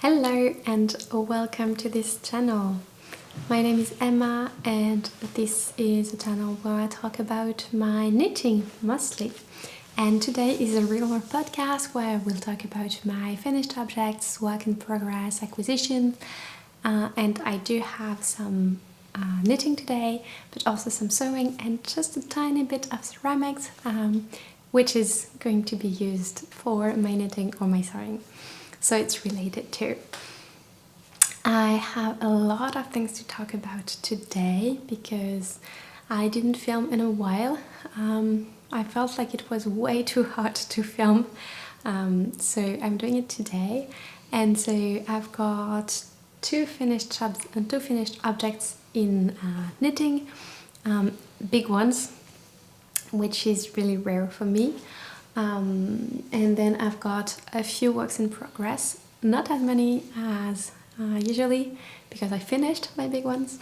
Hello and welcome to this channel. My name is Emma and this is a channel where I talk about my knitting mostly. And today is a regular podcast where I will talk about my finished objects, work in progress, acquisition, and I do have some knitting today, but also some sewing and just a tiny bit of ceramics, which is going to be used for my knitting or my sewing. So it's related too. I have a lot of things to talk about today because I didn't film in a while. I felt like it was way too hot to film, so I'm doing it today. And so I've got two finished objects in knitting, big ones, which is really rare for me. And then I've got a few works in progress, not as many as usually because I finished my big ones.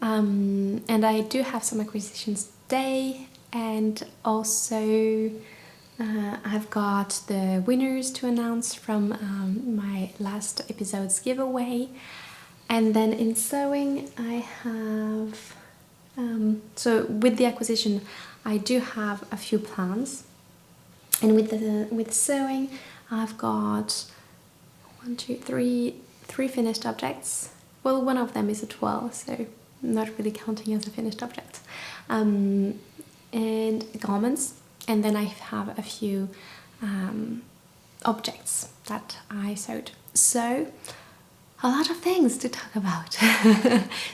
And I do have some acquisitions today, and also I've got the winners to announce from my last episode's giveaway. And then in sewing I have, so with the acquisition I do have a few plans. And with sewing, I've got three finished objects. Well, one of them is a twirl, so not really counting as a finished object. And garments, and then I have a few objects that I sewed. So a lot of things to talk about.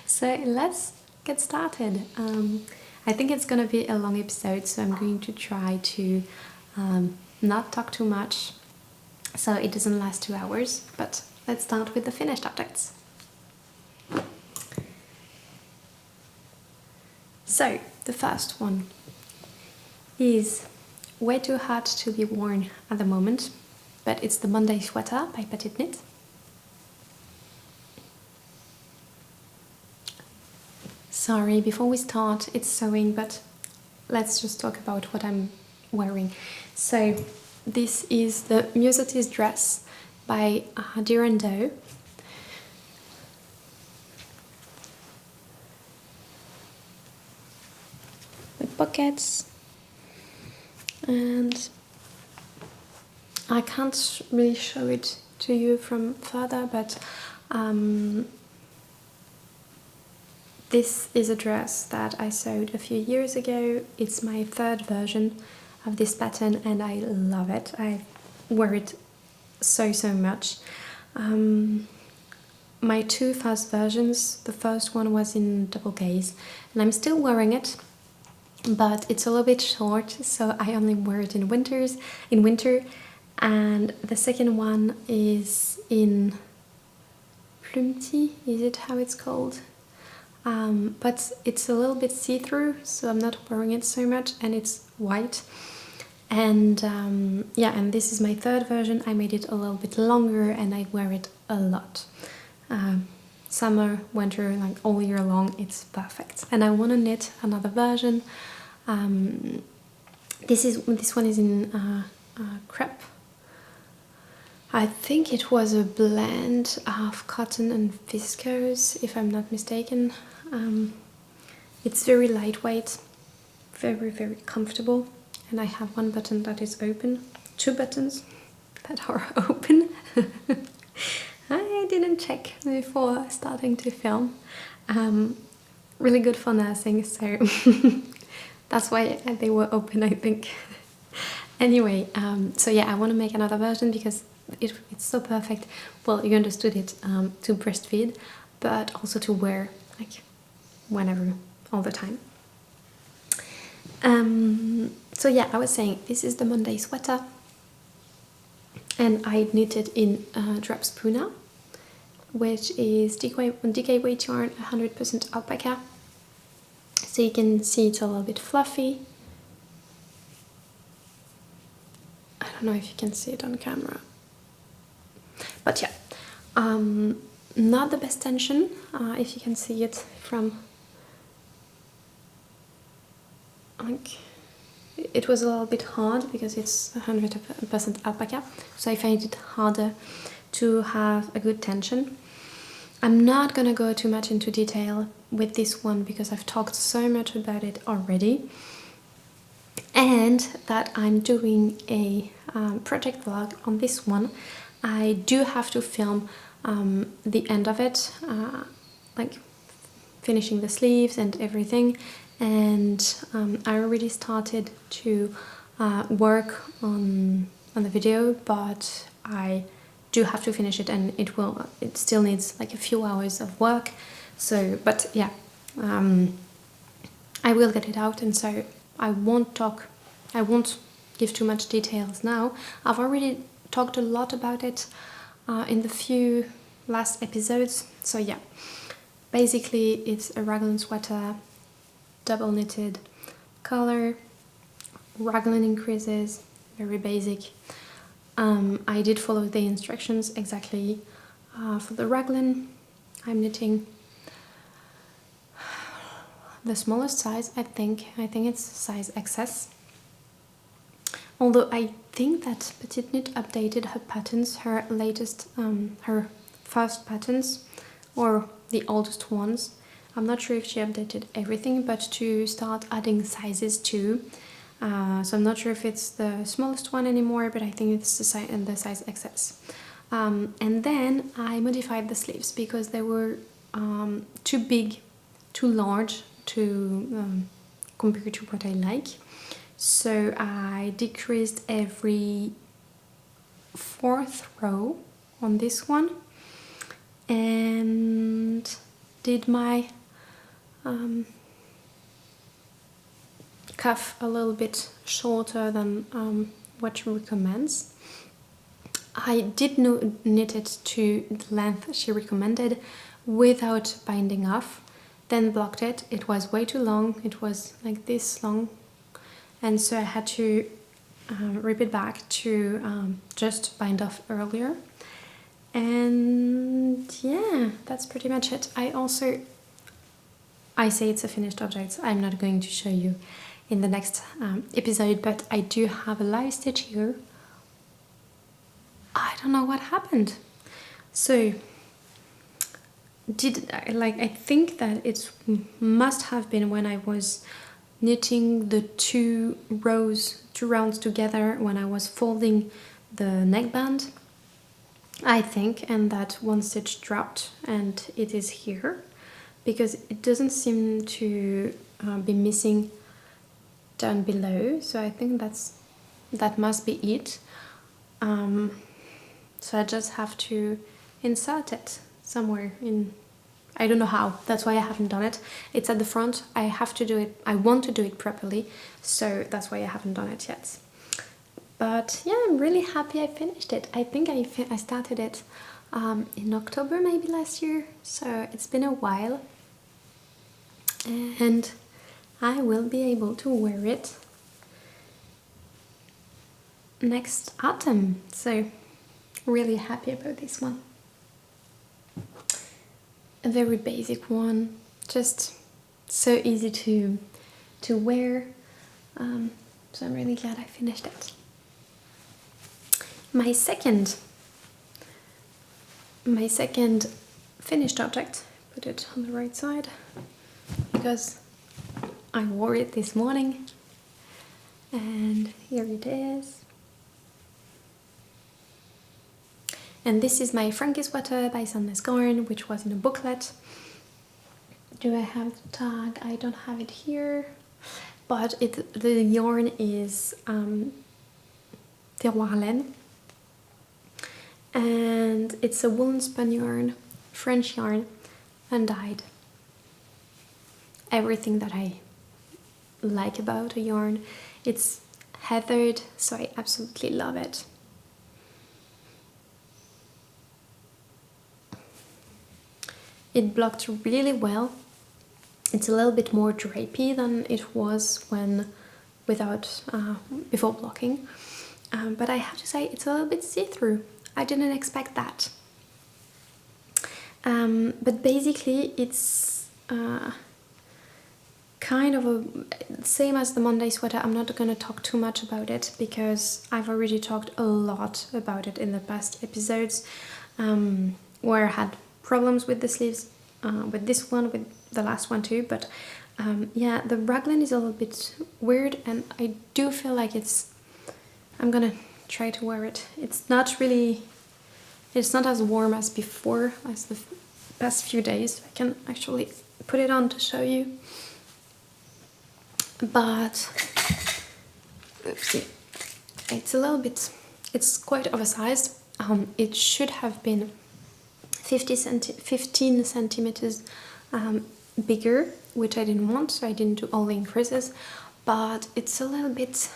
So let's get started. I think it's gonna be a long episode, so I'm going to try to not talk too much so it doesn't last 2 hours, but let's start with the finished objects. So the first one is way too hot to be worn at the moment, but it's the Monday sweater by Petiteknit. Sorry, before we start, it's sewing, but let's just talk about what I'm wearing. So this is the Myosotis dress by Deer and Doe. With pockets, and I can't really show it to you from further, but this is a dress that I sewed a few years ago. It's my third version of this pattern and I love it. I wear it so much. My two first versions, the first one was in double gaze and I'm still wearing it, but it's a little bit short, so I only wear it in winter. And the second one is in Petit, is it how it's called? But it's a little bit see-through, so I'm not wearing it so much, and it's white. And and this is my third version. I made it a little bit longer and I wear it a lot. Summer, winter, like all year long, it's perfect. And I want to knit another version. This one is in crepe. I think it was a blend of cotton and viscose, if I'm not mistaken. It's very lightweight, very comfortable. And I have one button that is open, two buttons that are open. I didn't check before starting to film. Really good for nursing, so that's why they were open, I think. Anyway, so yeah, I want to make another version because it's so perfect. Well, you understood it, to breastfeed, but also to wear like whenever, all the time. So yeah, I was saying this is the Monday sweater, and I knitted in Drops Puna, which is DK weight yarn, 100% alpaca. So you can see it's a little bit fluffy. I don't know if you can see it on camera, but yeah, not the best tension, if you can see it from, like, it was a little bit hard because it's 100% alpaca, so I find it harder to have a good tension. I'm not gonna go too much into detail with this one because I've talked so much about it already, and that I'm doing a project vlog on this one. I do have to film the end of it, like finishing the sleeves and everything, and I already started to work on the video, but I do have to finish it, and it still needs like a few hours of work. So, but yeah, I will get it out, and so I won't give too much details now. I've already talked a lot about it in the few last episodes. So yeah, basically it's a raglan sweater, double knitted collar, raglan increases, very basic. I did follow the instructions exactly for the raglan. I'm knitting the smallest size, I think it's size XS. Although I think that Petiteknit updated her patterns, her latest, her first patterns, or the oldest ones. I'm not sure if she updated everything, but to start adding sizes too. So I'm not sure if it's the smallest one anymore, but I think it's the size XS. And then I modified the sleeves because they were too big, too large to compared to what I like. So I decreased every 4th row on this one and did my cuff a little bit shorter than what she recommends. I did knit it to the length she recommended without binding off, then blocked it. It was way too long, it was like this long, and so I had to rip it back to just bind off earlier. And yeah, that's pretty much it. I say it's a finished object, so I'm not going to show you in the next episode, but I do have a live stitch here. I don't know what happened. So I think that it must have been when I was knitting the two rounds together, when I was folding the neckband, I think, and that one stitch dropped, and it is here because it doesn't seem to be missing down below, so I think that must be it. So I just have to insert it somewhere in, I don't know how, that's why I haven't done it. It's at the front, I have to do it, I want to do it properly, so that's why I haven't done it yet. But yeah, I'm really happy I finished it. I think I started it in October maybe last year, so it's been a while, and I will be able to wear it next autumn, so really happy about this one. A very basic one, just so easy to wear, so I'm really glad I finished it. My second finished object, put it on the right side because I wore it this morning, and here it is. And this is my Franky sweater by Sandnes Garn, which was in a booklet. Do I have the tag? I don't have it here, but the yarn is Terroir Laine, and it's a woolen spun yarn, French yarn, undyed. Everything that I like about a yarn. It's heathered, so I absolutely love it. It blocked really well. It's a little bit more drapey than it was before blocking, but I have to say it's a little bit see-through. I didn't expect that. But basically it's kind of a same as the Monday sweater. I'm not going to talk too much about it because I've already talked a lot about it in the past episodes. where I had problems with the sleeves, with this one, with the last one too, but yeah, the raglan is a little bit weird, and I do feel like I'm gonna try to wear it. It's not as warm as before, as the past few days. I can actually put it on to show you. But, oopsie, it's quite oversized. It should have been 15 centimeters bigger, which I didn't want, so I didn't do all the increases. But it's a little bit,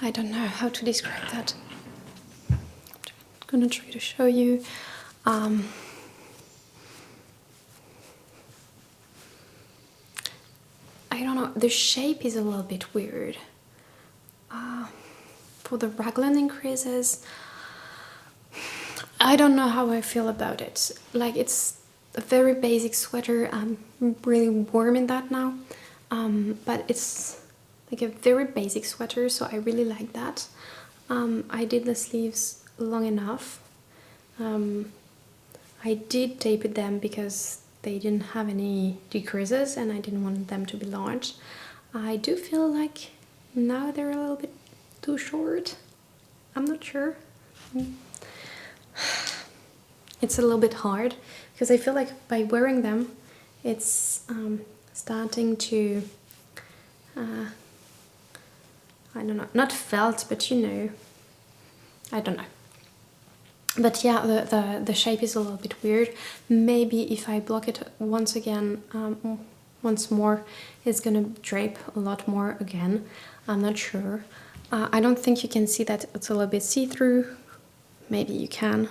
I don't know how to describe that. I'm gonna try to show you. I don't know, the shape is a little bit weird. For the raglan increases, I don't know how I feel about it. Like, it's a very basic sweater. I'm really warm in that now. But it's like a very basic sweater, so I really like that. I did the sleeves long enough. I did tape them because they didn't have any decreases and I didn't want them to be large. I do feel like now they're a little bit too short. I'm not sure. It's a little bit hard because I feel like by wearing them it's starting to I don't know, not felt, but you know, I don't know. But yeah, the shape is a little bit weird. Maybe if I block it once more, it's gonna drape a lot more again. I'm not sure. I don't think you can see that it's a little bit see-through. Maybe you can.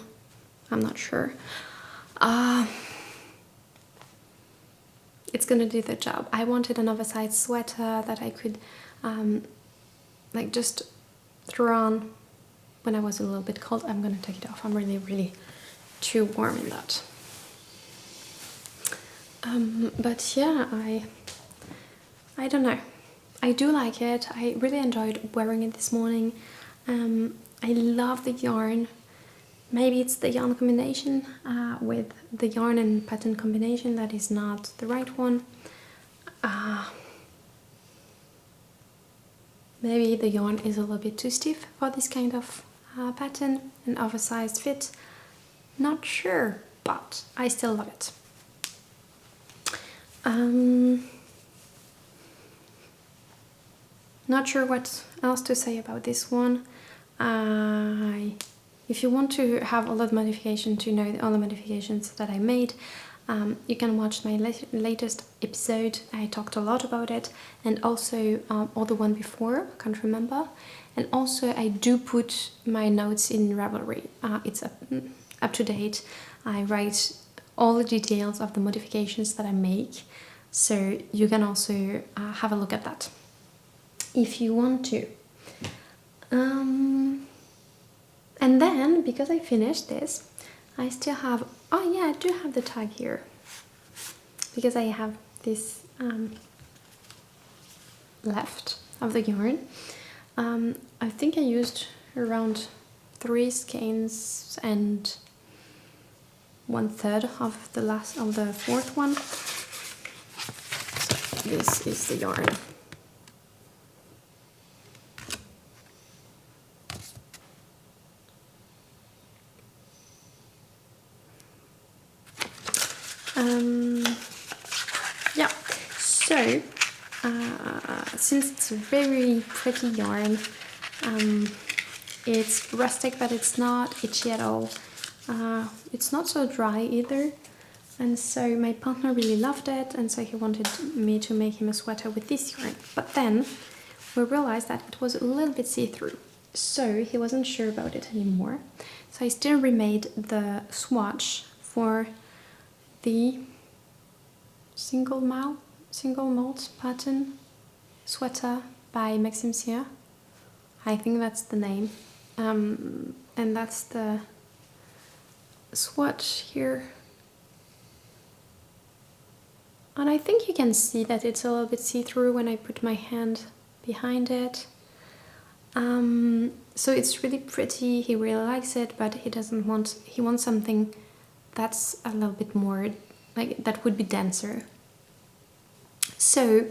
I'm not sure. It's gonna do the job. I wanted an oversized sweater that I could like just throw on when I was a little bit cold. I'm gonna take it off. I'm really too warm in that. But yeah, I don't know. I do like it. I really enjoyed wearing it this morning. I love the yarn. Maybe it's the yarn combination with the yarn and pattern combination that is not the right one. Maybe the yarn is a little bit too stiff for this kind of pattern, an oversized fit. Not sure, but I still love it. Not sure what else to say about this one. If you want to have all the modifications, to know all the modifications that I made, you can watch my latest episode. I talked a lot about it, and also all the one before, I can't remember. And also I do put my notes in Ravelry. It's up to date. I write all the details of the modifications that I make, so you can also have a look at that if you want to. And then, because I finished this, I still have, oh yeah, I do have the tag here, because I have this left of the yarn. I think I used around 3 skeins and 1/3 of the fourth one. So this is the yarn. Yeah, so since it's a very pretty yarn, it's rustic, but it's not itchy at all. It's not so dry either, and so my partner really loved it, and so he wanted me to make him a sweater with this yarn. But then we realized that it was a little bit see-through, so he wasn't sure about it anymore. So I still remade the swatch for the Single Malt pattern sweater by Maxime Cyr. I think that's the name. And that's the swatch here. And I think you can see that it's a little bit see-through when I put my hand behind it. So it's really pretty, he really likes it, but he wants something that's a little bit more, like, that would be denser. So,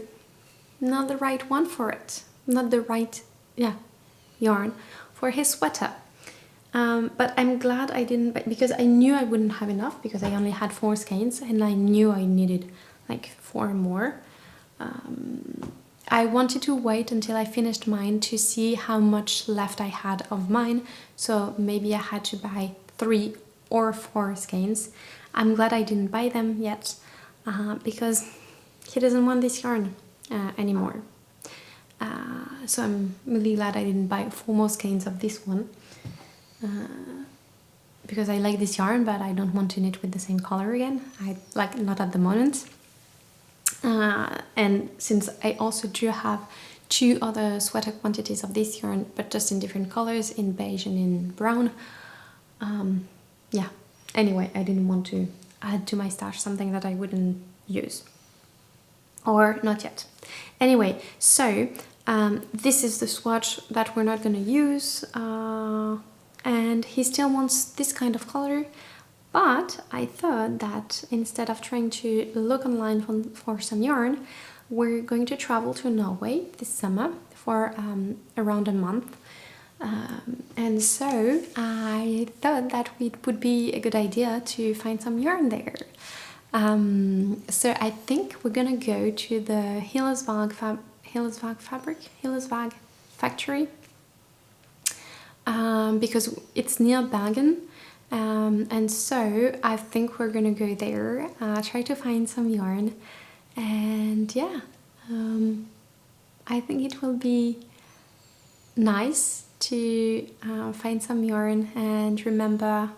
not the right one for it. Not the right, yarn for his sweater. But I'm glad I didn't, because I knew I wouldn't have enough, because I only had 4 skeins and I knew I needed like 4 more. I wanted to wait until I finished mine to see how much left I had of mine, so maybe I had to buy 3 or 4 skeins. I'm glad I didn't buy them yet, because he doesn't want this yarn anymore. So I'm really glad I didn't buy 4 more skeins of this one, because I like this yarn, but I don't want to knit with the same color again. Not at the moment. And since I also do have 2 other sweater quantities of this yarn, but just in different colors, in beige and in brown, anyway, I didn't want to add to my stash something that I wouldn't use, or not yet. Anyway, so this is the swatch that we're not going to use, and he still wants this kind of color. But I thought that instead of trying to look online for some yarn, we're going to travel to Norway this summer for around a month. And so I thought that it would be a good idea to find some yarn there. So I think we're gonna go to the Hillesvåg factory, because it's near Bergen. And so I think we're gonna go there, try to find some yarn, and I think it will be nice to find some yarn and remember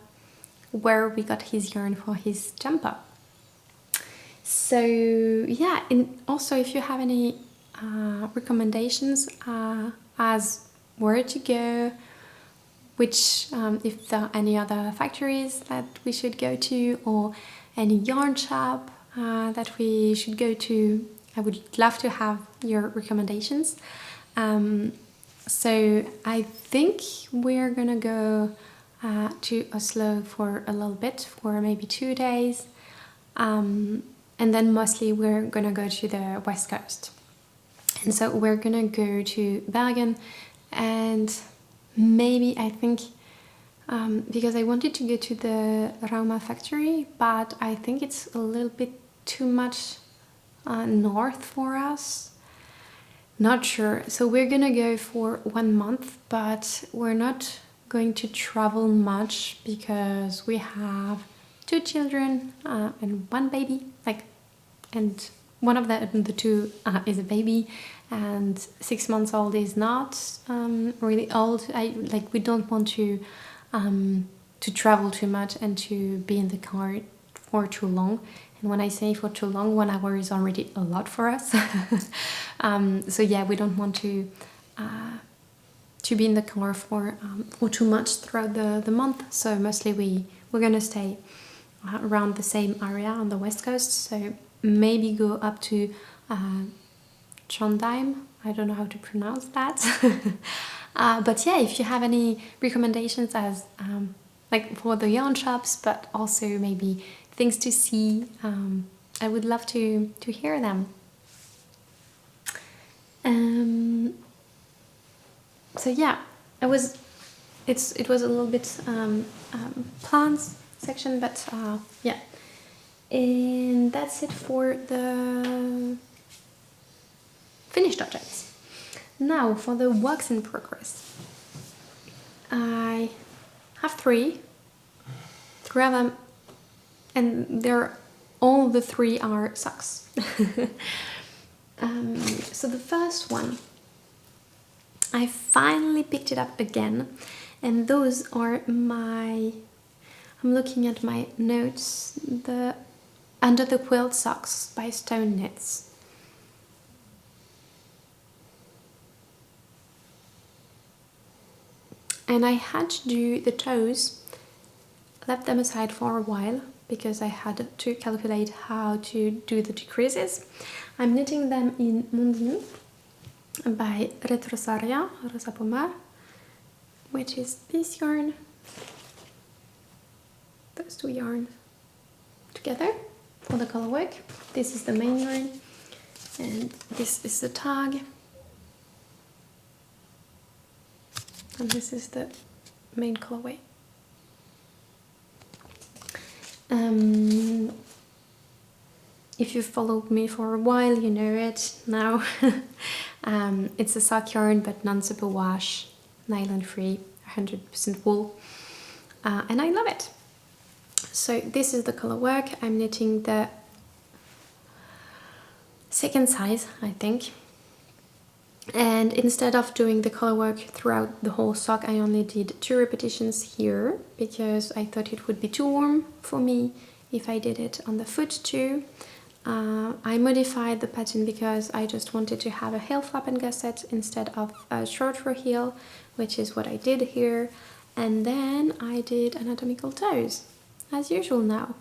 where we got his yarn for his jumper. So and also if you have any recommendations as where to go, which if there are any other factories that we should go to, or any yarn shop that we should go to, I would love to have your recommendations. So I think we're gonna go to Oslo for a little bit, for maybe 2 days, and then mostly we're gonna go to the west coast. And so we're gonna go to Bergen, and maybe I think, because I wanted to go to the Rauma factory, but I think it's a little bit too much north for us. Not sure. So we're gonna go for 1 month, but we're not going to travel much because we have 2 children and 1 baby, and one of the 2 is a baby, and 6 months old is not really old. We don't want to travel too much and to be in the car for too long. And when I say for too long, 1 hour is already a lot for us. So we don't want to be in the car for too much throughout the month. So mostly we're gonna stay around the same area on the west coast. So maybe go up to Trondheim. I don't know how to pronounce that. But if you have any recommendations as for the yarn shops, but also maybe things to see, I would love to hear them. It was a little bit plans section, but and that's it for the finished objects. Now for the works in progress. I have 3 of them, and all the 3 are socks. So the first one, I finally picked it up again, and those are I'm looking at my notes, the Under the Quilt socks by Stone Knits. And I had to do the toes, left them aside for a while because I had to calculate how to do the decreases. I'm knitting them in Mondim by Rosa Pomar. which is this yarn, those two yarns together for the color work. This is the main yarn, and this is the tag, and this is the main colorway. If you've followed me for a while, you know it now. It's a sock yarn, but non-superwash, nylon free, 100% wool, and I love it. So this is the color work. I'm knitting the second size, I think. And instead of doing the color work throughout the whole sock, I only did 2 repetitions here because I thought it would be too warm for me if I did it on the foot too. I modified the pattern because I just wanted to have a heel flap and gusset instead of a short row heel, which is what I did here. And then I did anatomical toes, as usual now.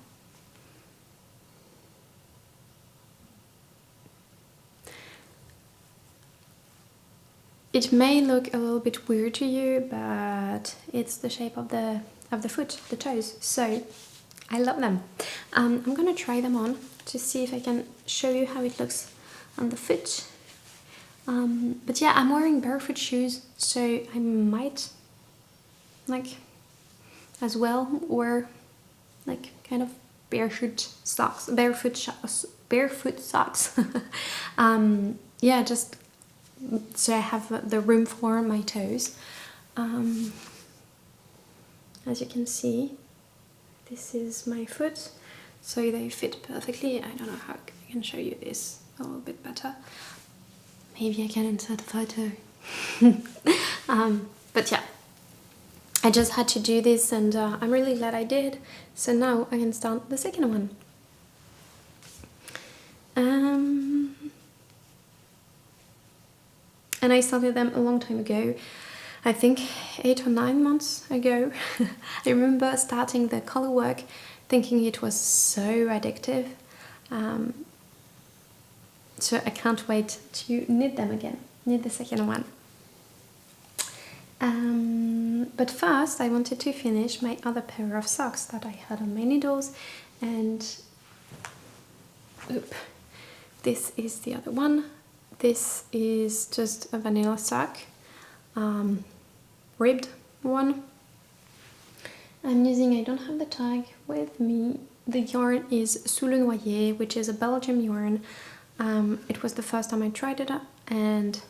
It may look a little bit weird to you, but it's the shape of the foot, the toes, so I love them. I'm gonna try them on to see if I can show you how it looks on the foot. But yeah, I'm wearing barefoot shoes, so I might like as well wear like kind of barefoot socks. Yeah, just so I have the room for my toes. As you can see, this is my foot, so they fit perfectly. I don't know how I can show you this a little bit better. Maybe I can insert a photo. But yeah, I just had to do this, and I'm really glad I did. So now I can start the second one. And I started them a long time ago, I think 8 or 9 months ago. I remember starting the color work thinking it was so addictive. So I can't wait to knit them again, knit the second one. But first I wanted to finish my other pair of socks that I had on my needles, and this is the other one. This is just a vanilla sock, ribbed one. I'm using, I don't have the tag with me, the yarn is Sous le Noyer, which is a Belgian yarn. It was the first time I tried it, and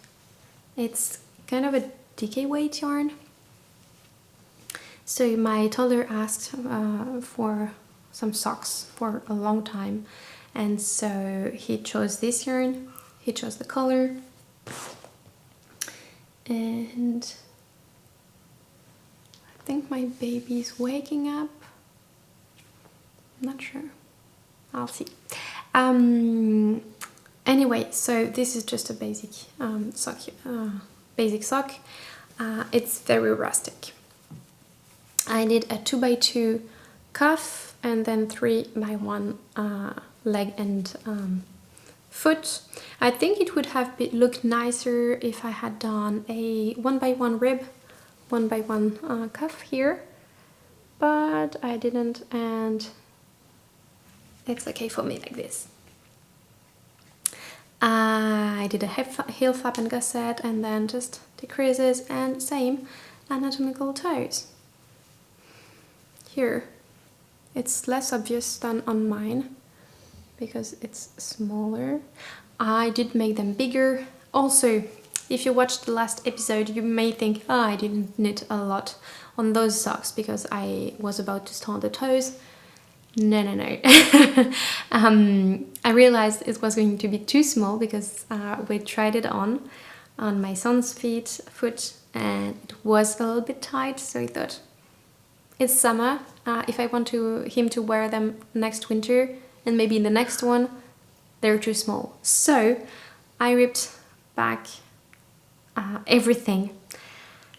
it's kind of a decay weight yarn. So my toddler asked for some socks for a long time, and so he chose this yarn. He chose the color, and I think my baby's waking up. I'm not sure. I'll see. Anyway, so this is just a basic sock. It's very rustic. I did a 2x2 cuff and then 3x1 leg and foot. I think it would have looked nicer if I had done a 1x1 rib, 1x1 cuff here, but I didn't, and it's okay for me like this. I did a heel flap and gusset, and then just decreases and same anatomical toes. Here it's less obvious than on mine because it's smaller. I did make them bigger. Also, if you watched the last episode, you may think, oh, I didn't knit a lot on those socks because I was about to start the toes. No. I realized it was going to be too small because we tried it on my son's foot, and it was a little bit tight, so I thought, it's summer, if I want him to wear them next winter, and maybe in the next one, they're too small. So I ripped back everything,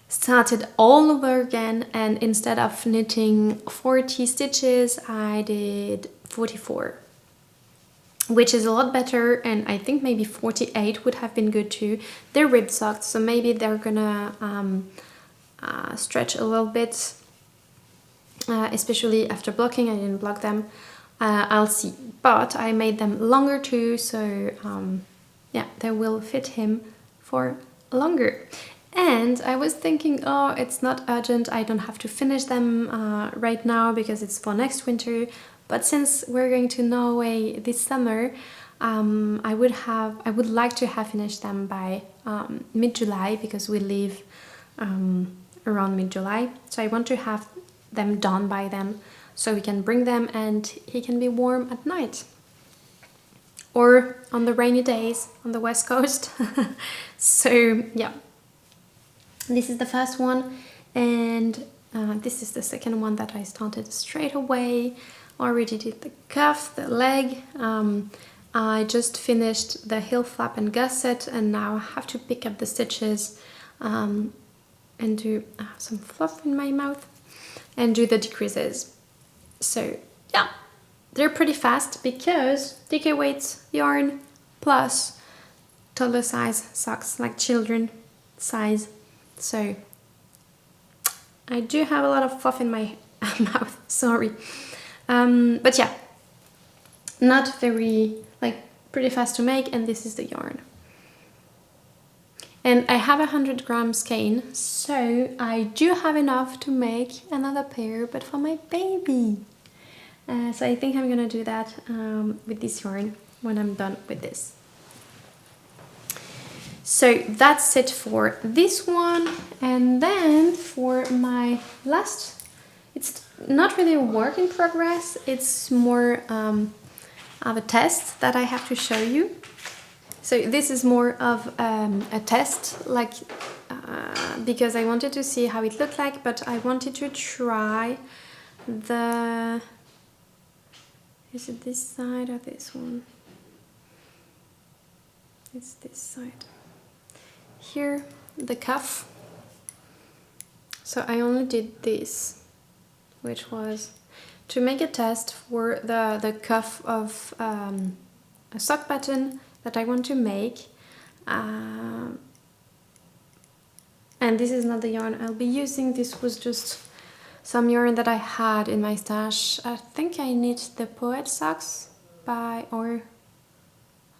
started all over again, and instead of knitting 40 stitches, I did 44, which is a lot better, and I think maybe 48 would have been good too. They're ribbed socks, so maybe they're gonna stretch a little bit, especially after blocking. I didn't block them. I'll see, but I made them longer too, so yeah, they will fit him for longer. And I was thinking, oh, it's not urgent, I don't have to finish them right now because it's for next winter. But since we're going to Norway this summer, I would like to have finished them by mid-July, because we leave around mid-July. So I want to have them done by then, so we can bring them and he can be warm at night. Or on the rainy days on the west coast. So yeah, this is the first one, and this is the second one that I started straight away. Already did the cuff, the leg. I just finished the heel flap and gusset, and now I have to pick up the stitches and do some fluff in my mouth and do the decreases. So yeah, they're pretty fast because DK weights, yarn, plus toddler size socks, like children size. So I do have a lot of fluff in my mouth, sorry. But yeah, not very, like, pretty fast to make, and this is the yarn. And I have 100 grams skein, so I do have enough to make another pair, but for my baby. So I think I'm gonna do that with this yarn when I'm done with this. So that's it for this one. And then for my last, it's not really a work in progress, it's more of a test that I have to show you. So this is more of a test, like because I wanted to see how it looked like, but I wanted to try the, is it this side or this one? It's this side. Here, the cuff. So I only did this, which was to make a test for the cuff of a sock pattern that I want to make. And this is not the yarn I'll be using. This was just some yarn that I had in my stash. I think I need the Poet Socks by, or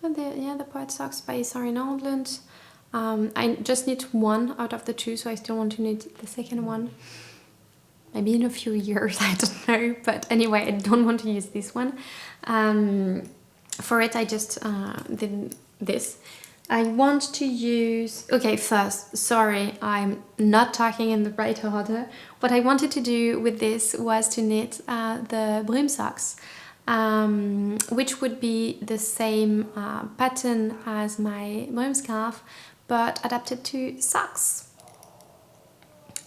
the Poet Socks by Sari Nordland. I just need one out of the two, so I still want to need the second one. Maybe in a few years, I don't know. But anyway, I don't want to use this one. For it, I just did this. I want to use... Okay, first, sorry, I'm not talking in the right order. What I wanted to do with this was to knit the Brume socks, which would be the same pattern as my Brume scarf, but adapted to socks.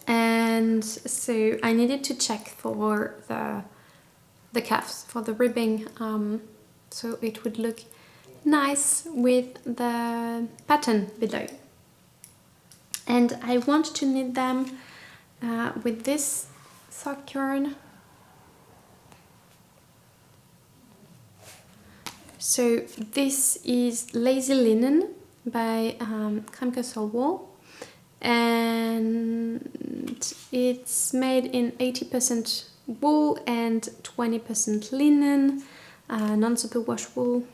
And so I needed to check for the cuffs, for the ribbing, so it would look nice with the pattern below. And I want to knit them with this sock yarn. So this is Lazy Linen by Kremke Soul Wool, and it's made in 80% wool and 20% linen, non-superwash wool.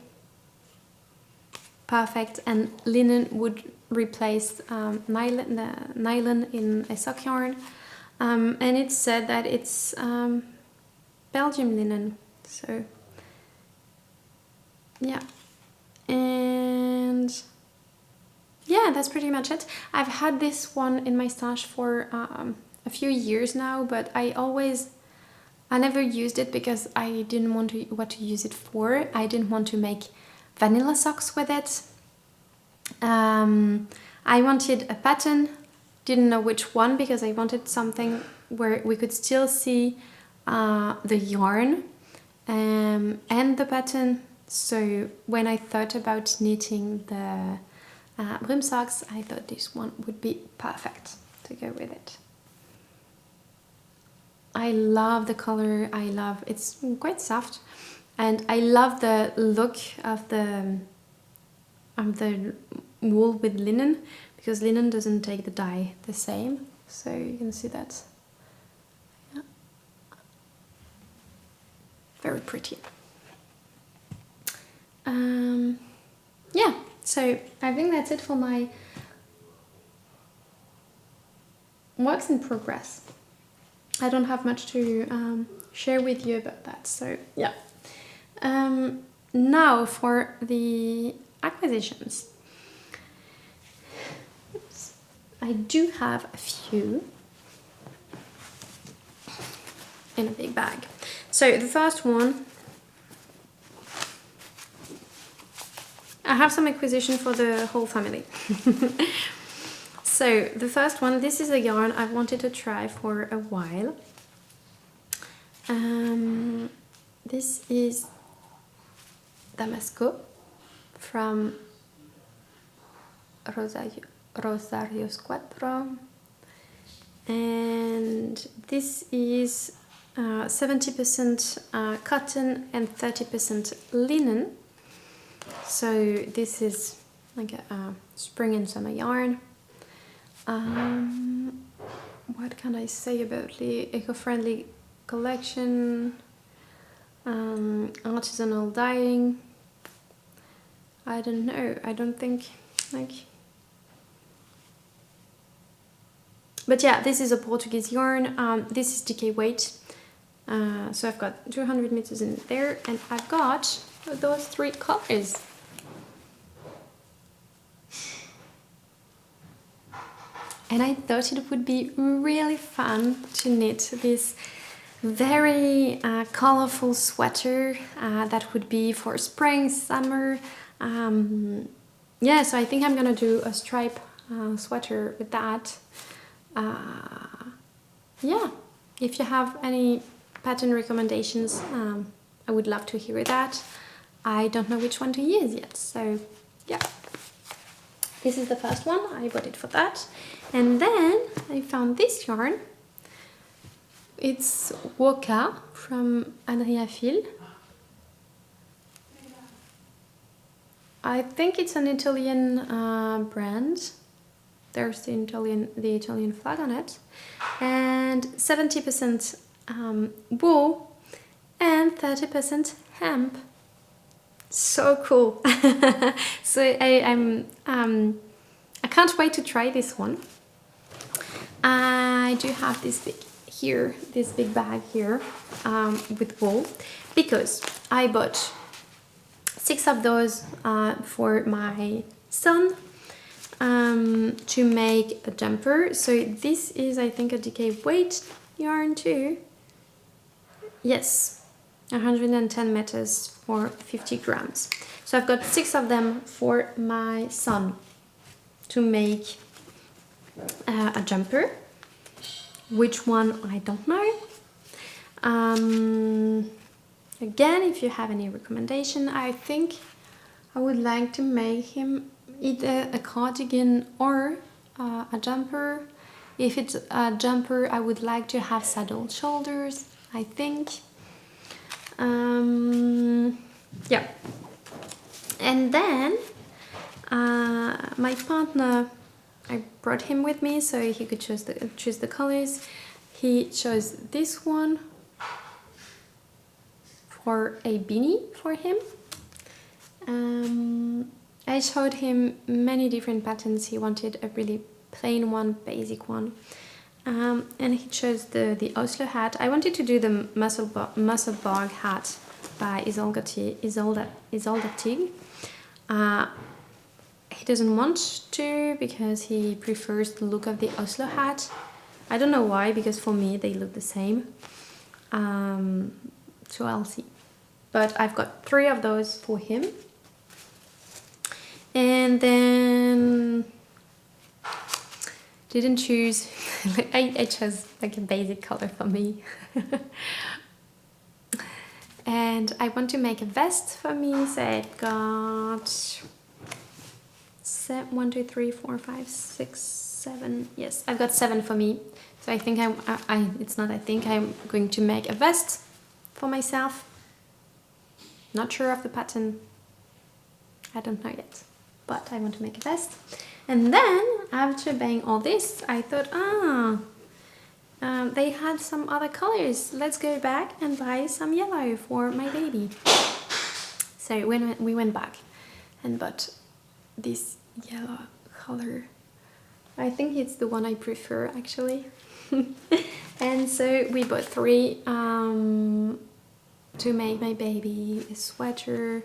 Perfect, and linen would replace nylon in a sock yarn, and it said that it's Belgium linen, so yeah. And yeah, that's pretty much it. I've had this one in my stash for a few years now, but I never used it because I didn't want what to use it for. I didn't want to make vanilla socks with it. I wanted a pattern, didn't know which one, because I wanted something where we could still see the yarn and the pattern. So when I thought about knitting the Brume socks, I thought this one would be perfect to go with it. I love the color, it's quite soft, and I love the look of the wool with linen, because linen doesn't take the dye the same. So you can see that. Yeah. Very pretty. Yeah, so I think that's it for my works in progress. I don't have much to share with you about that, so yeah. Now for the acquisitions. Oops. I do have a few in a big bag. So the first one, I have some acquisition for the whole family. So the first one, this is a yarn I've wanted to try for a while. This is Damasco from Rosarios Quattro, and this is 70% cotton and 30% linen. So this is like a spring and summer yarn. What can I say about the eco-friendly collection? Artisanal dyeing. I don't know. I don't think like. But yeah, this is a Portuguese yarn. This is DK weight. So I've got 200 meters in there, and I've got those 3 colors. And I thought it would be really fun to knit this very colorful sweater that would be for spring, summer. Yeah, so I think I'm gonna do a stripe sweater with that. Yeah, if you have any pattern recommendations, I would love to hear that. I don't know which one to use yet, so yeah. This is the first one, I bought it for that. And then I found this yarn. It's MoCa from Adriafil. I think it's an Italian brand. There's the Italian flag on it. And 70% wool and 30% hemp. So cool. So I can't wait to try this one. I do have this big bag here with wool, because I bought 6 of those for my son to make a jumper. So this is, I think, a DK weight yarn too. Yes, 110 meters for 50 grams. So I've got 6 of them for my son to make a jumper. Which one, I don't know. Again, if you have any recommendation, I think I would like to make him either a cardigan or a jumper. If it's a jumper, I would like to have saddle shoulders, I think. Yeah. And then my partner, I brought him with me so he could choose the colors. He chose this one for a beanie for him. I showed him many different patterns. He wanted a really plain one, basic one. And he chose the Oslo hat. I wanted to do the Musselborg hat by Isolde Tig. He doesn't want to because he prefers the look of the Oslo hat. I don't know why, because for me they look the same. So I'll see. But I've got 3 of those for him. And then didn't choose. I chose like a basic color for me. And I want to make a vest for me, so I've got 1, 2, 3, 4, 5, 6, 7. Yes, I've got 7 for me. So I think I'm going to make a vest for myself. Not sure of the pattern. I don't know yet. but I want to make a vest. And then after buying all this, I thought, they had some other colors. Let's go back and buy some yellow for my baby. So when we went back and bought this yellow color, I think it's the one I prefer actually. And so we bought 3 to make my baby a sweater,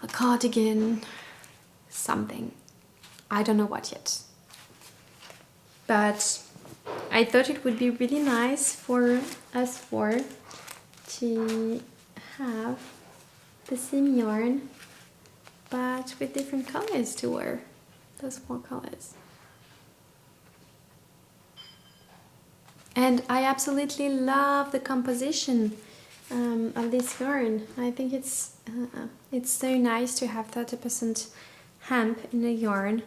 a cardigan, something. I don't know what yet. But I thought it would be really nice for us 4 to have the same yarn, but with different colors to wear. Those 4 colors. And I absolutely love the composition of this yarn. I think it's so nice to have 30% hemp in the yarn,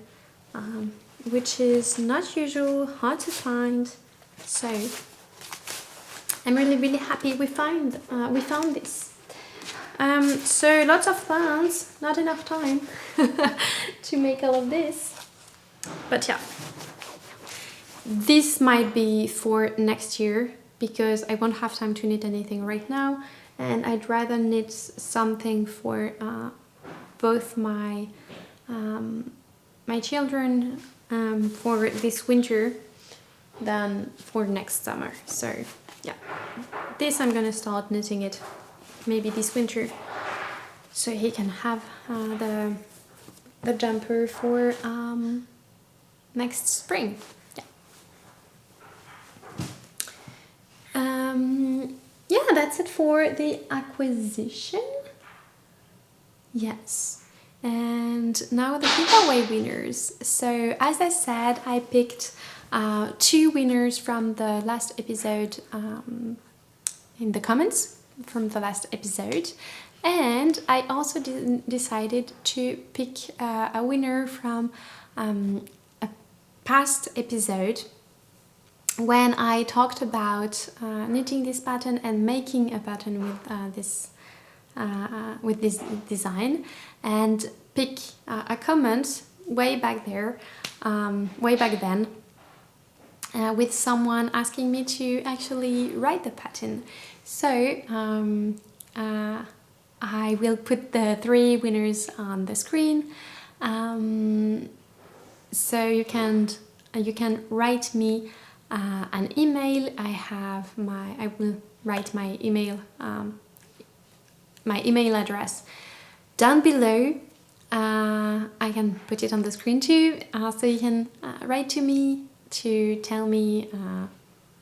which is not usual, hard to find. So I'm really happy we found this. So lots of plans, not enough time to make all of this. But yeah, this might be for next year because I won't have time to knit anything right now, and I'd rather knit something for both my children for this winter than for next summer. So yeah, this I'm gonna start knitting it maybe this winter, so he can have the jumper for next spring. Yeah, that's it for the acquisition. Yes, and now the giveaway winners. So as I said, I picked 2 winners from the last episode in the comments from the last episode, and I also decided to pick a winner from a past episode when I talked about knitting this pattern and making a pattern with this design, and pick a comment way back then with someone asking me to actually write the pattern. So I will put the 3 winners on the screen, so you can write me an email. I will write my email address down below. I can put it on the screen too, so you can write to me to tell me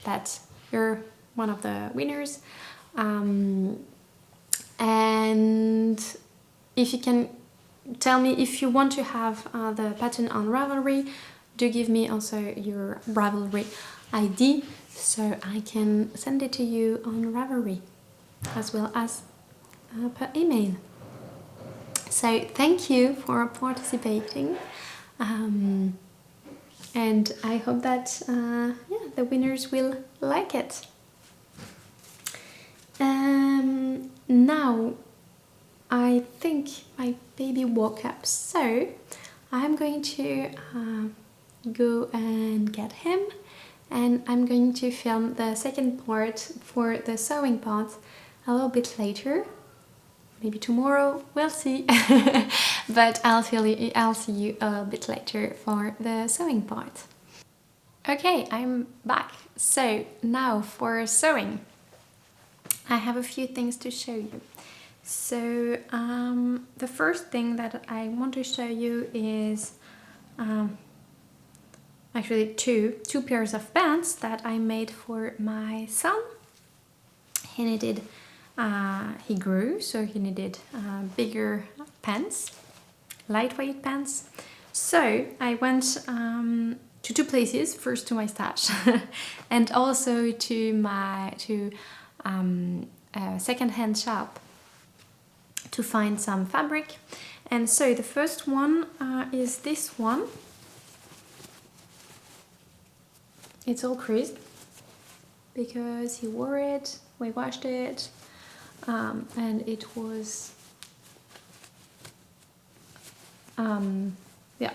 that you're one of the winners, and if you can tell me if you want to have the pattern on Ravelry, do give me also your Ravelry ID so I can send it to you on Ravelry as well as per email. So thank you for participating, and I hope that the winners will like it. Now I think my baby woke up, so I'm going to go and get him, and I'm going to film the second part for the sewing part a little bit later, maybe tomorrow, we'll see. But I'll see you a little bit later for the sewing part. Okay, I'm back. So now for sewing, I have a few things to show you. So the first thing that I want to show you is actually two pairs of pants that I made for my son. He needed, he grew, so he needed bigger pants, lightweight pants. So I went to 2 places, first to my stash and also to a second-hand shop to find some fabric. And so the first one is this one. It's all creased because he wore it, we washed it, and it was Yeah,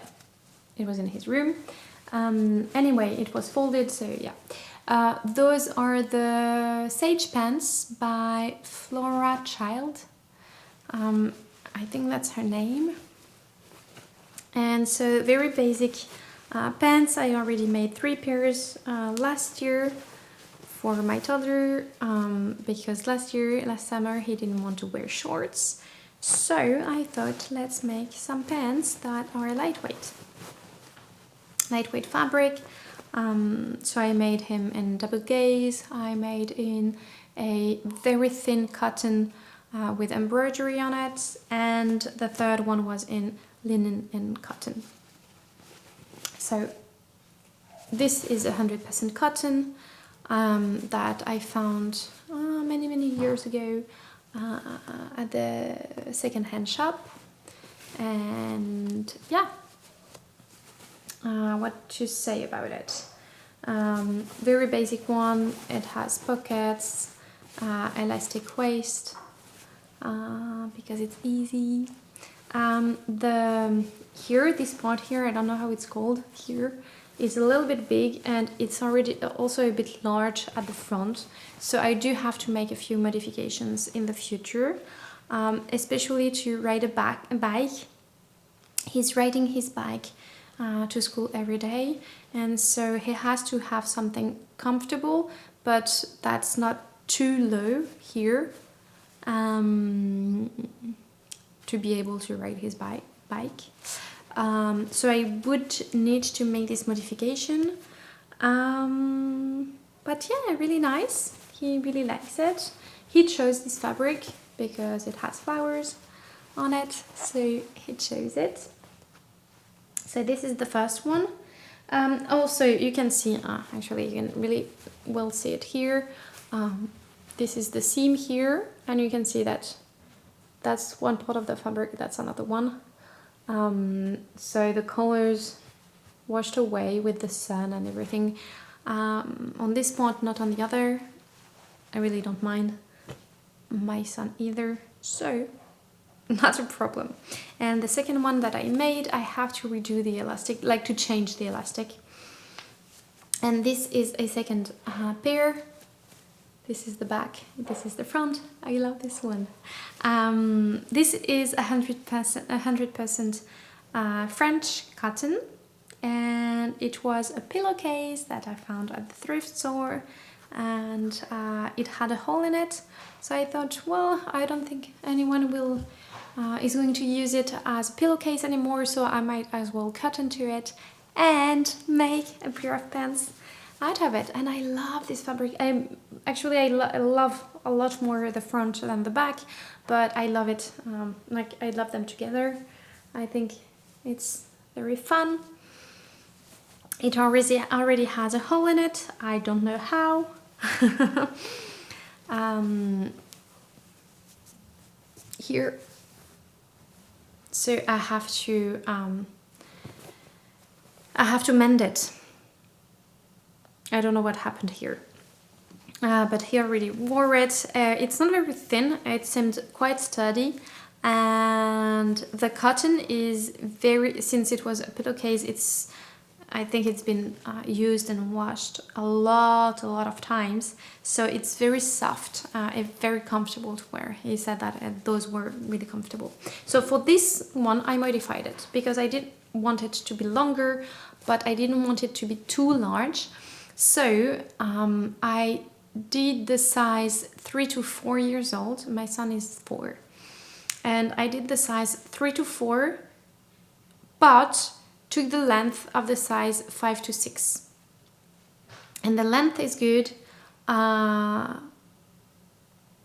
it was in his room. Anyway, it was folded, so yeah. Those are the Sage Pants by Flora Child. I think that's her name. And so very basic pants. I already made 3 pairs last year for my toddler because last summer he didn't want to wear shorts. So I thought, let's make some pants that are lightweight fabric. So I made him in double gaze. I made in a very thin cotton with embroidery on it, and the third one was in linen and cotton. So this is 100% cotton that I found many years ago at the second-hand shop. And yeah, what to say about it? Very basic one. It has pockets, elastic waist because it's easy. This part here, I don't know how it's called here, is a little bit big, and it's already also a bit large at the front. So I do have to make a few modifications in the future, especially to ride a bike. He's riding his bike to school every day, and so he has to have something comfortable, but that's not too low here to be able to ride his bike. So I would need to make this modification, but yeah, really nice. He really likes it. He chose this fabric because it has flowers on it, so he chose it. So this is the first one. Also, you can see, actually you can really well see it here. This is the seam here, and you can see that that's one part of the fabric, that's another one. So the colors washed away with the sun and everything. On this part, not on the other. I really don't mind my son either, so not a problem. And the second one that I made, I have to redo the elastic, like to change the elastic. And this is a second pair. This is the back, this is the front. I love this one. This is 100% French cotton, and it was a pillowcase that I found at the thrift store, and it had a hole in it. So I thought, well, I don't think anyone is going to use it as a pillowcase anymore, so I might as well cut into it and make a pair of pants out of it. And I love this fabric. I love a lot more the front than the back, but I love it. I love them together. I think it's very fun. It already has a hole in it. I don't know how. Here. So I have to mend it. I don't know what happened here. But he already wore it. It's not very thin. It seemed quite sturdy. And the cotton is since it was a pillowcase, I think it's been used and washed a lot of times. So it's very soft, very comfortable to wear. He said that those were really comfortable. So for this one, I modified it because I did want it to be longer, but I didn't want it to be too large. So I did the size 3 to 4 years old. My son is 4. And I did the size 3 to 4, but took the length of the size 5 to 6. And the length is good.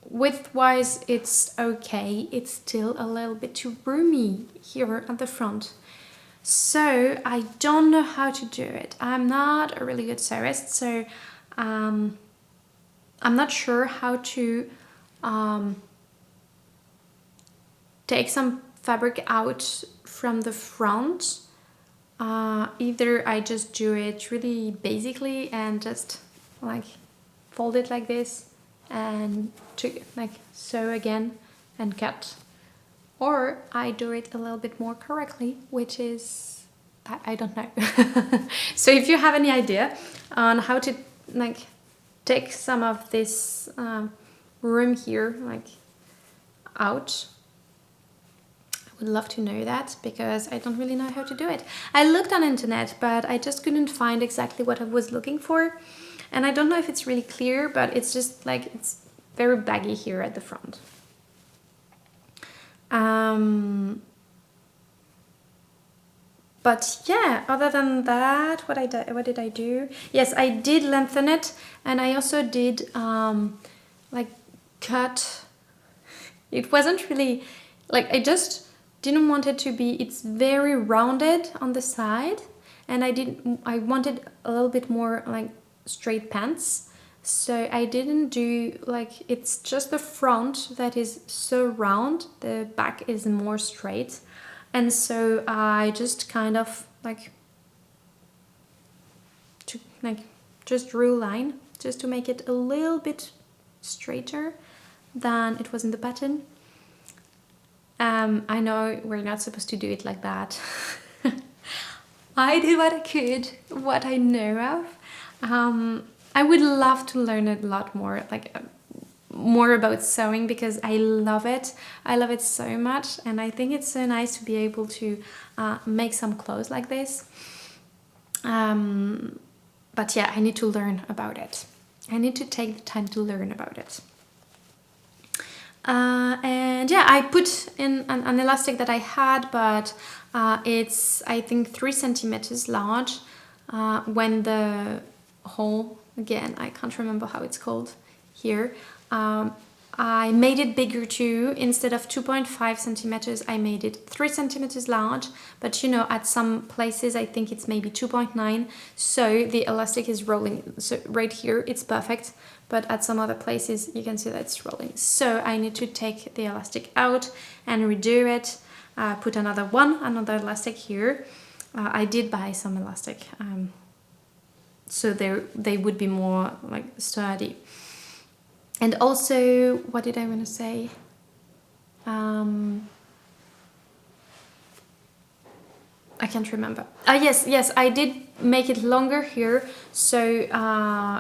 Width-wise, it's okay. It's still a little bit too roomy here at the front. So I don't know how to do it. I'm not a really good sewist, so I'm not sure how to take some fabric out from the front. Either I just do it really basically and just like fold it like this and sew again and cut or I do it a little bit more correctly, which is, I don't know. So if you have any idea on how to like take some of this room here like out, I would love to know that, because I don't really know how to do it. I looked on internet, but I just couldn't find exactly what I was looking for. And I don't know if it's really clear, but it's just like, it's very baggy here at the front. But yeah, other than that, what did I do? Yes, I did lengthen it, and I also did like cut. It wasn't really like, I just didn't want it to be, it's very rounded on the side, and I wanted a little bit more like straight pants. So I didn't do like, it's just the front that is so round, the back is more straight. And so I just kind of just drew a line just to make it a little bit straighter than it was in the pattern. I know we're not supposed to do it like that. I did what I could, what I know of. I would love to learn a lot more, more about sewing, because I love it. I love it so much, and I think it's so nice to be able to make some clothes like this. But yeah, I need to learn about it. I need to take the time to learn about it. And yeah, I put in an elastic that I had, but it's, I think, 3 centimeters large. When the hole, again, I can't remember how it's called here, I made it bigger too. Instead of 2.5 centimeters, I made it 3 centimeters large. But you know, at some places, I think it's maybe 2.9. So the elastic is rolling. So right here, it's perfect. But at some other places, you can see that it's rolling. So I need to take the elastic out and redo it. Put another elastic here. I did buy some elastic, so they would be more like sturdy. And also, what did I want to say? I can't remember. Yes, I did make it longer here, so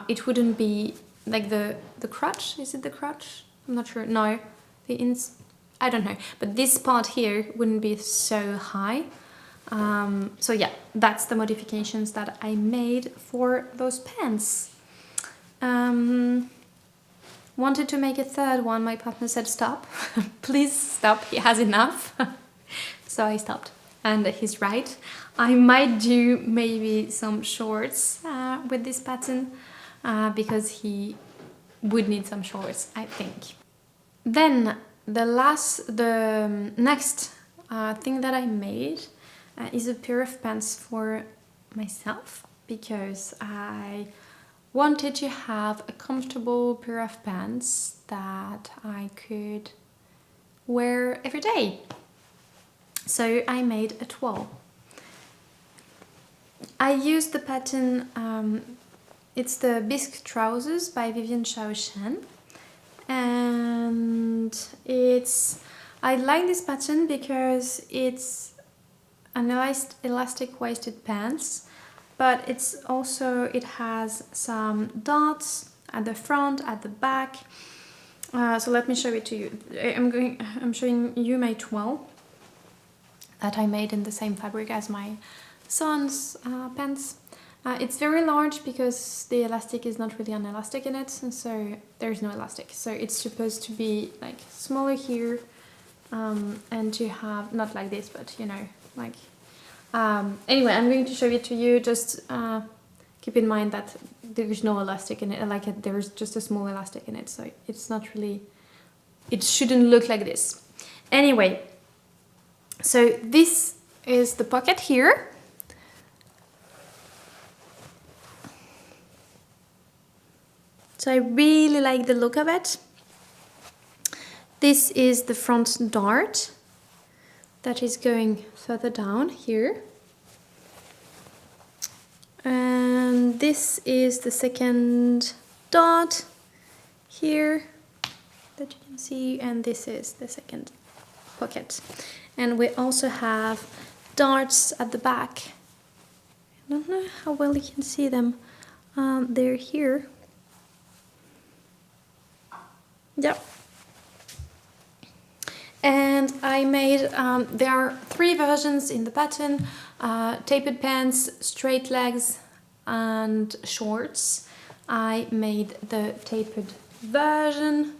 it wouldn't be like the crotch. Is it the crotch? I'm not sure. No, I don't know. But this part here wouldn't be so high. So yeah, that's the modifications that I made for those pants. Wanted to make a third one. My partner said stop. Please stop, he has enough. So I stopped, and he's right. I might do maybe some shorts with this pattern, because he would need some shorts, I think. Then the next thing that I made is a pair of pants for myself, because I wanted to have a comfortable pair of pants that I could wear every day. So I made a toile. I used the pattern, it's the Bisque trousers by Vivienne Chao-Chen, and I like this pattern because it's an elastic waisted pants, but it has some dots at the front, at the back. So let me show it to you. I'm showing you my toile that I made in the same fabric as my son's pants. It's very large because the elastic is not really an elastic in it, and so there's no elastic. So it's supposed to be like smaller here, and to have, not like this, but you know, like anyway, I'm going to show it to you. Just keep in mind that there's no elastic in it, there's just a small elastic in it, so it's not really, it shouldn't look like this. Anyway, so this is the pocket here. So I really like the look of it. This is the front dart that is going further down here. And this is the second dot here that you can see, and this is the second pocket. And we also have darts at the back. I don't know how well you can see them. They're here. Yeah. And I made, there are 3 versions in the pattern, tapered pants, straight legs and shorts. I made the tapered version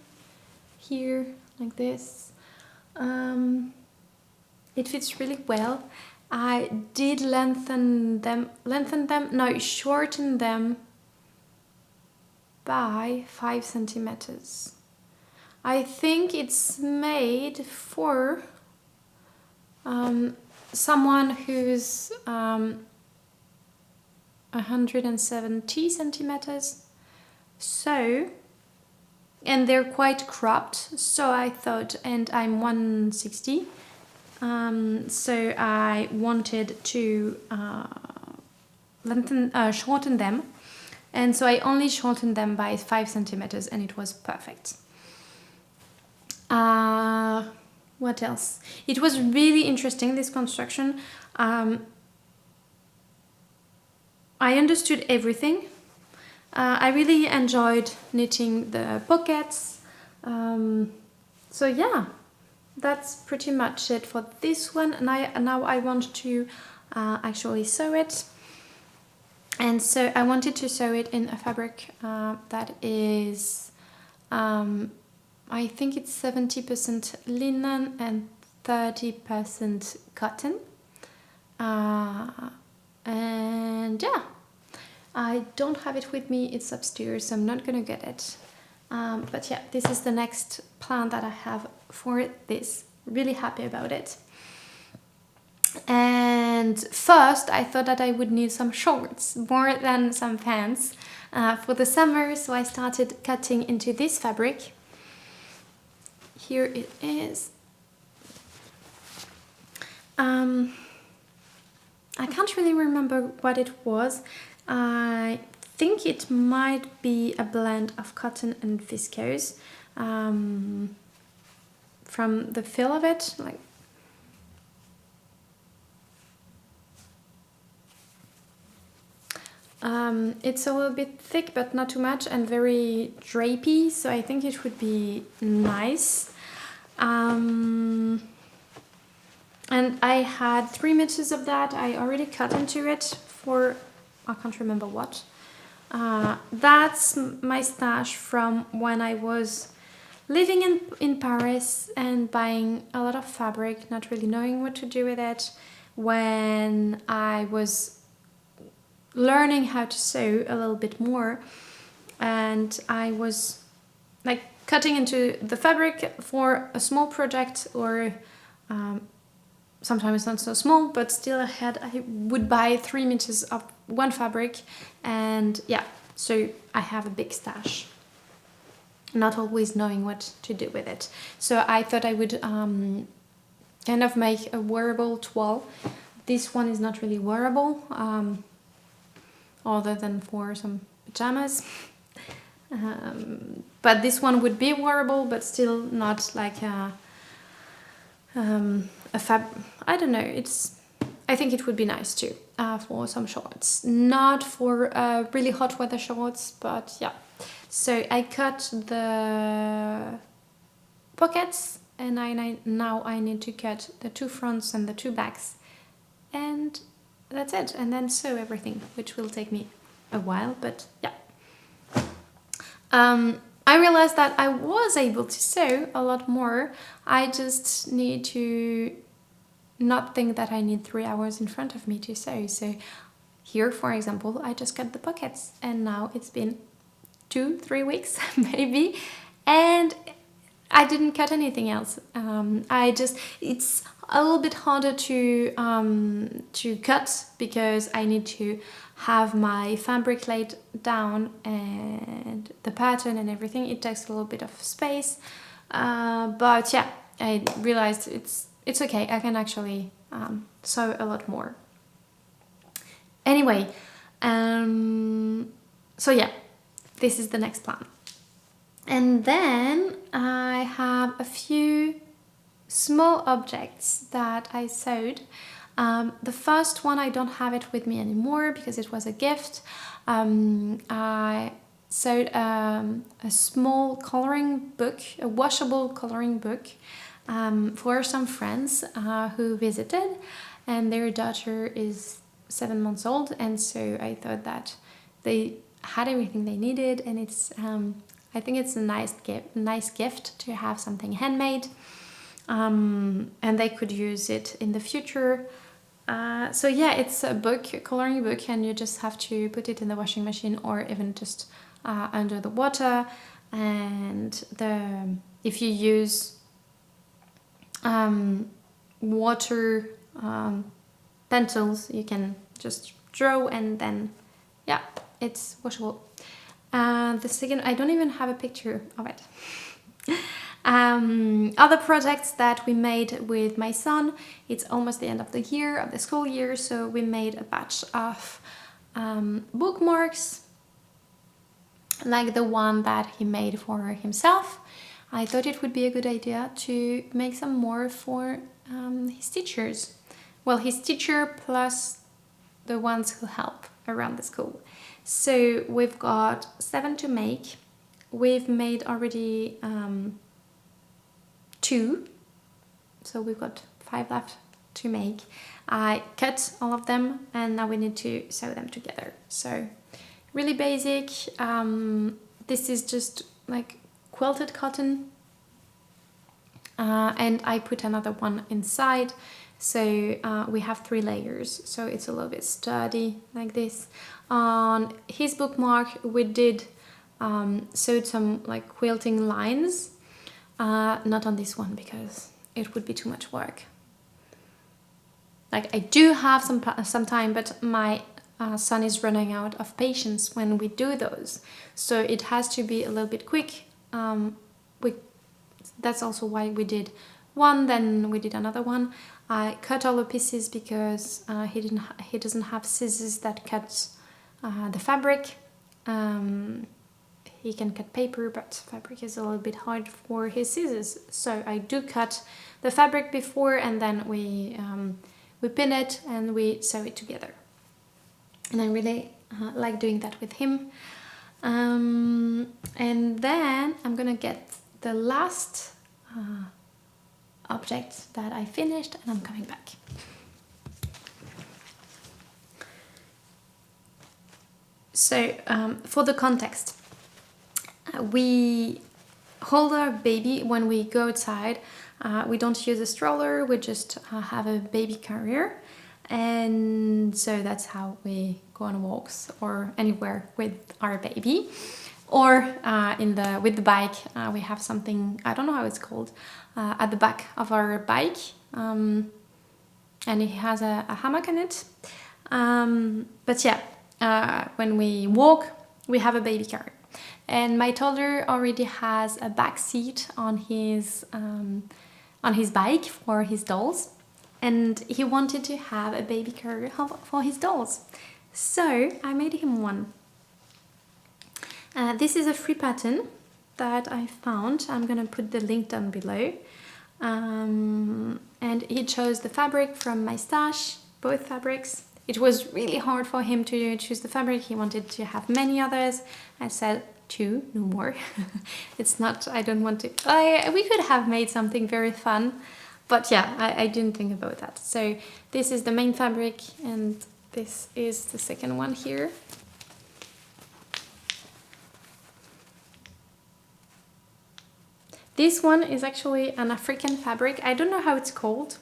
here, like this. It fits really well. I did shorten them by 5 centimeters. I think it's made for someone who's 170 centimeters. So, and they're quite cropped, so I thought, and I'm 160, so I wanted to shorten them, and so I only shortened them by 5 centimeters, and it was perfect. What else? It was really interesting, this construction. I understood everything. I really enjoyed knitting the pockets. So yeah, that's pretty much it for this one. And now I want to actually sew it. And so I wanted to sew it in a fabric that is, I think it's 70% linen and 30% cotton. And yeah, I don't have it with me, it's upstairs, so I'm not gonna get it. But yeah, this is the next plan that I have for this. Really happy about it. And first I thought that I would need some shorts more than some pants for the summer, so I started cutting into this fabric. Here it is. I can't really remember what it was. I think it might be a blend of cotton and viscose, from the feel of it, like it's a little bit thick but not too much, and very drapey, so I think it would be nice. And I had 3 meters of that. I already cut into it for, I can't remember what. That's my stash from when I was living in Paris and buying a lot of fabric, not really knowing what to do with it. When I was learning how to sew a little bit more, and I was like cutting into the fabric for a small project, or sometimes not so small, but still I would buy 3 meters of one fabric, and yeah, so I have a big stash, not always knowing what to do with it. So I thought I would kind of make a wearable toile. This one is not really wearable, other than for some pajamas. But this one would be wearable, but still not like a I don't know, I think it would be nice too, for some shorts, not for really hot weather shorts, but yeah. So I cut the pockets, and now I need to cut the 2 fronts and the 2 backs, and that's it, and then sew everything, which will take me a while, but yeah. I realized that I was able to sew a lot more. I just need to not think that I need 3 hours in front of me to sew. So here, for example, I just cut the pockets, and now it's been 2-3 weeks maybe, and I didn't cut anything else. It's a little bit harder to cut, because I need to have my fabric laid down and the pattern and everything. It takes a little bit of space, but yeah, I realized it's okay. I can actually sew a lot more. Anyway, so yeah, this is the next plan. And then I have a few small objects that I sewed. The first one, I don't have it with me anymore because it was a gift. I sewed a small coloring book, a washable coloring book, for some friends who visited, and their daughter is 7 months old, and so I thought that they had everything they needed, and it's I think it's a nice gift to have something handmade, and they could use it in the future. So yeah, it's a book, a coloring book, and you just have to put it in the washing machine or even just under the water. And if you use water pencils, you can just draw, and then yeah, it's washable. The second, I don't even have a picture of it. Other projects that we made with my son, it's almost the end of the year, of the school year, so we made a batch of bookmarks, like the one that he made for himself. I thought it would be a good idea to make some more for his teachers. Well, his teacher plus the ones who help around the school. So we've got 7 to make. We've made already 2, so we've got 5 left to make. I cut all of them, and now we need to sew them together. So really basic. This is just like quilted cotton, and I put another one inside, so we have 3 layers, so it's a little bit sturdy like this. On his bookmark we did sewed some like quilting lines, not on this one because it would be too much work. Like, I do have some time, but my son is running out of patience when we do those, so it has to be a little bit quick. That's also why we did one, then we did another one. I cut all the pieces because he doesn't have scissors that cut the fabric. He can cut paper, but fabric is a little bit hard for his scissors, so I do cut the fabric before, and then we pin it and we sew it together, and I really like doing that with him. And then I'm gonna get the last object that I finished, and I'm coming back. So for the context, we hold our baby when we go outside. We don't use a stroller, we just have a baby carrier, and so that's how we go on walks or anywhere with our baby. Or with the bike, we have something, I don't know how it's called, at the back of our bike, and it has a hammock in it. But yeah, when we walk, we have a baby carrier. And my toddler already has a back seat on his bike for his dolls, and he wanted to have a baby carrier for his dolls. So I made him one. This is a free pattern that I found. I'm gonna put the link down below. And he chose the fabric from my stash, both fabrics. It was really hard for him to choose the fabric. He wanted to have many others. I said 2, no more. It's not, I don't want to, we could have made something very fun, but yeah, I didn't think about that. So this is the main fabric, and this is the second one here. This one is actually an African fabric. I don't know how it's called,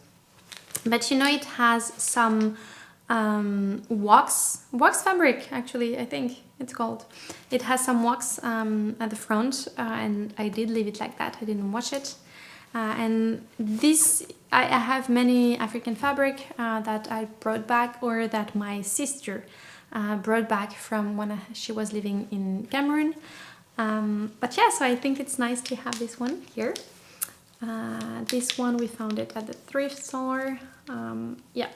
but you know, it has some wax fabric, actually, I think it's called. It has some wax at the front, and I did leave it like that. I didn't wash it. And this, I have many African fabric that I brought back, or that my sister brought back from when she was living in Cameroon. But yeah, so I think it's nice to have this one here. This one, we found it at the thrift store. Yeah.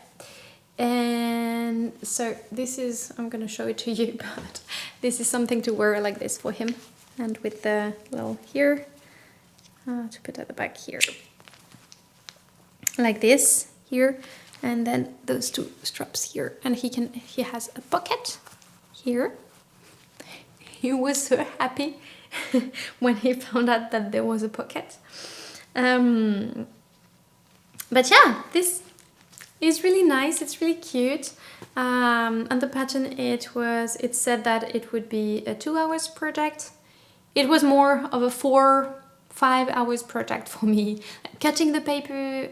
And so this is, I'm gonna show it to you, but this is something to wear like this for him, and with the little here to put at the back here. like this here, and then those two straps here, and he has a pocket here. He was so happy when he found out that there was a pocket. But yeah, this is really nice. It's really cute. On the pattern, it said that it would be a 2 hours project. It was more of a 4-5 hours project for me. Cutting the paper,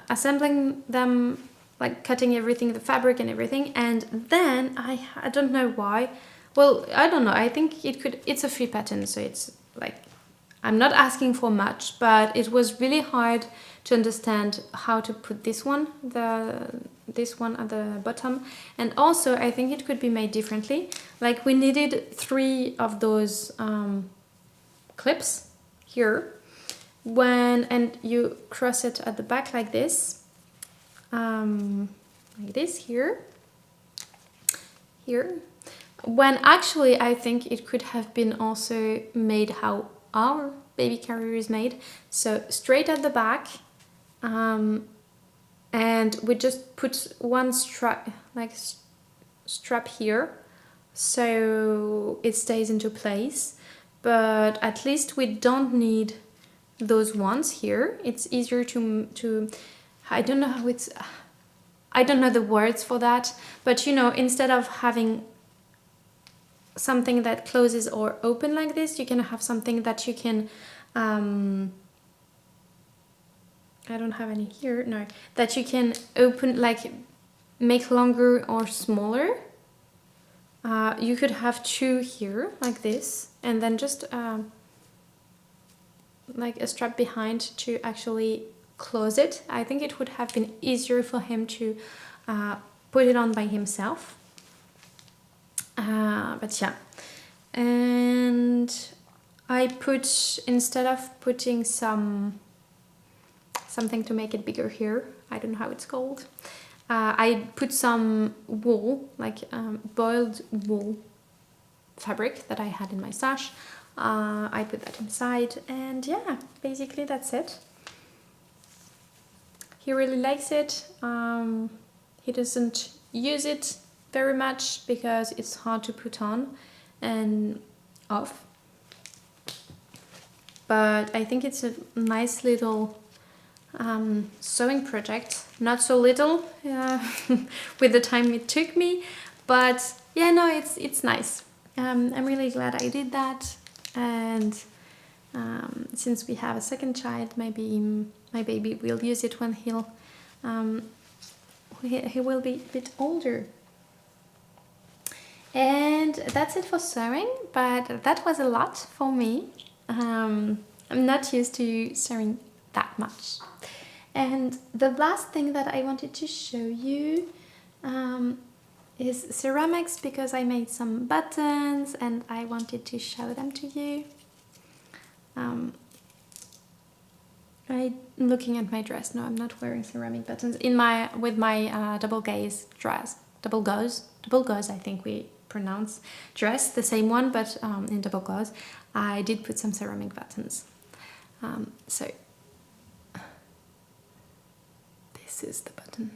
assembling them, like cutting everything, the fabric and everything, and then I don't know why. Well, I don't know. I think it's a free pattern, so it's like I'm not asking for much, but it was really hard to understand how to put this one at the bottom. And also, I think it could be made differently. Like we needed 3 of those clips here, and you cross it at the back like this here. When actually I think it could have been also made how our baby carrier is made, so straight at the back, and we just put one strap here, so it stays into place. But at least we don't need those ones here. It's easier to I don't know the words for that, but you know, instead of having something that closes or open like this, you can have something that you can I don't have any here, no, that you can open, like make longer or smaller. You could have 2 here like this, and then just like a strap behind to actually close it. I think it would have been easier for him to put it on by himself. But yeah, and I put, instead of putting something to make it bigger here, I don't know how it's called, I put some wool, like boiled wool fabric that I had in my stash. I put that inside, and yeah, basically that's it. He really likes it. He doesn't use it very much because it's hard to put on and off, but I think it's a nice little sewing project. Not so little with the time it took me, but yeah, no, it's nice. I'm really glad I did that, and since we have a second child, maybe my baby will use it when he will be a bit older. And that's it for sewing, but that was a lot for me. I'm not used to sewing that much. And the last thing that I wanted to show you is ceramics, because I made some buttons and I wanted to show them to you. I'm looking at my dress. No, I'm not wearing ceramic buttons with my double gaze dress. Double gauze, I think we pronounce dress, the same one, but in double gauze. I did put some ceramic buttons. So this is the button.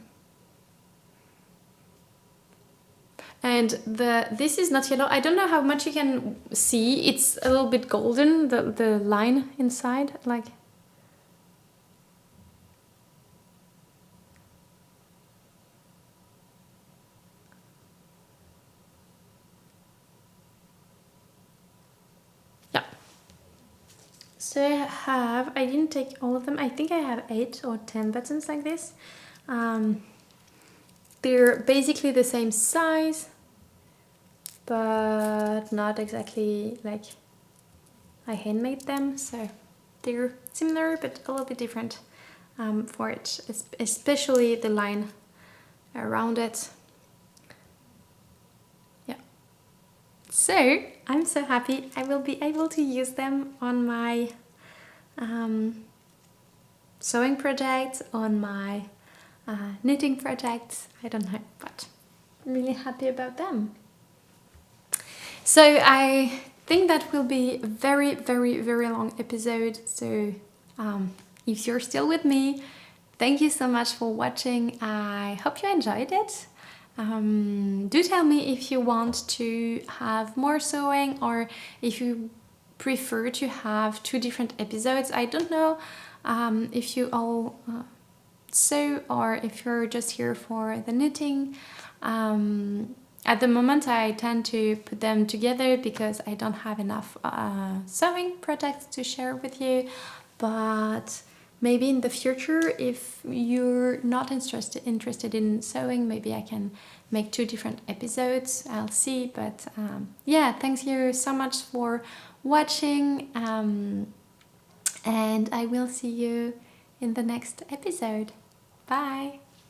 And this is not yellow. I don't know how much you can see. It's a little bit golden, the line inside, like. Yeah. So I didn't take all of them. I think I have 8 or 10 buttons like this. They're basically the same size, but not exactly like I handmade them, so they're similar but a little bit different for it, especially the line around it. Yeah. So I'm so happy I will be able to use them on my sewing project, on my knitting projects, I don't know, but I'm really happy about them. So I think that will be a very, very, very long episode. So if you're still with me, Thank you so much for watching. I hope you enjoyed it. Do tell me if you want to have more sewing or if you prefer to have 2 different episodes. I don't know if you all sew or if you're just here for the knitting. At the moment I tend to put them together because I don't have enough sewing projects to share with you, but maybe in the future, if you're not interested in sewing, maybe I can make 2 different episodes. I'll see. But yeah, thank you so much for watching. And I will see you in the next episode. Bye!